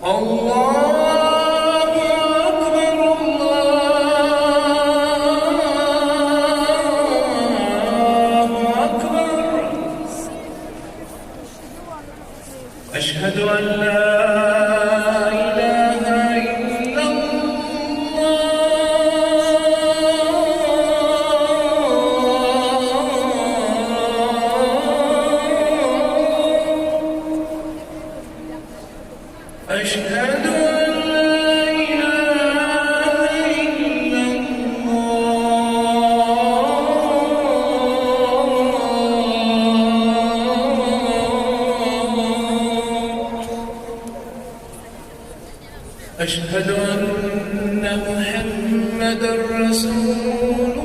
الله أكبر الله أكبر. أشهد أن لا إله إلا الله. أشهد أن لا إله إلا الله. أشهد أن محمدًا رسول